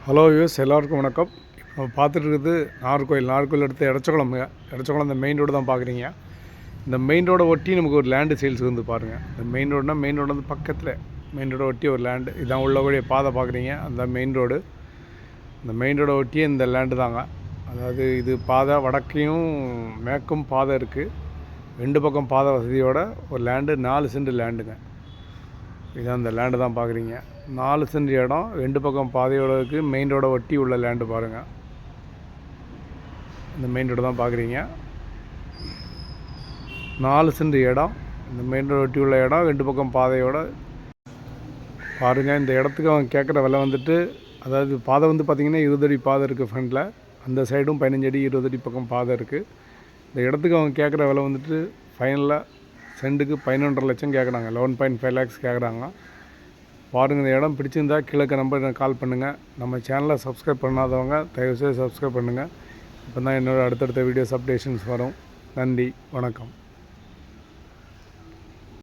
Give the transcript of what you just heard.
Hello use எல்லாருக்கும் வணக்கம். இப்போ பார்த்துட்டு இருக்குது நாகர்கோயில் அடுத்து எடச்சகுளம் இந்த மெயின் ரோடு தான் பார்க்குறீங்க. இந்த மெயின் ரோடை ஒட்டி நமக்கு ஒரு லேண்டு சேல்ஸ் வந்து பாருங்கள். இந்த மெயின் ரோடு வந்து பக்கத்தில் மெயின் ரோடை ஒட்டி ஒரு லேண்டு இதான் உள்ளக்கூடிய பாதை பார்க்குறீங்க. அந்த மெயின் ரோடு இந்த மெயின் ரோடை ஒட்டியே இந்த லேண்டு தாங்க. அதாவது இது பாதை வடக்கையும் மேற்கும் பாதை இருக்குது. 2 பக்கம் பாதை வசதியோட ஒரு லேண்டு 4 சென்ட் லேண்டுங்க. இதான் இந்த லேண்டு தான் பார்க்குறீங்க. 4 சென்ட் இடம் 2 பக்கம் பாதையோடு இருக்குது. மெயின் ரோடை ஒட்டி உள்ள லேண்டு பாருங்கள். இந்த மெயின் ரோடு தான் பார்க்குறீங்க. 4 சென்ட் இடம் இந்த மெயின் ரோடு ஒட்டி உள்ள இடம் 2 பக்கம் பாதையோடு பாருங்கள். இந்த இடத்துக்கு அவங்க கேட்குற விலை வந்துட்டு, அதாவது பாதை வந்து பார்த்திங்கன்னா 20 அடி பாதை இருக்குது ஃப்ரண்டில். அந்த சைடும் 15 அடி 20 அடி பக்கம் பாதை இருக்குது. இந்த இடத்துக்கு அவங்க கேட்குற விலை வந்துட்டு ஃபைனலாக சென்ட்டுக்கு 11.5 லட்சம் கேட்குறாங்க. 11.5 lakhs கேட்குறாங்க. பாருங்கள், இந்த இடம் பிடிச்சிருந்தா கீழே நம்பர் கால் பண்ணுங்கள். நம்ம சேனலை சப்ஸ்கிரைப் பண்ணாதவங்க தயவுசெய்து சப்ஸ்கிரைப் பண்ணுங்கள். இப்போ தான் என்னோடய அடுத்தடுத்த வீடியோஸ் அப்டேஷன்ஸ் வரும். நன்றி, வணக்கம்.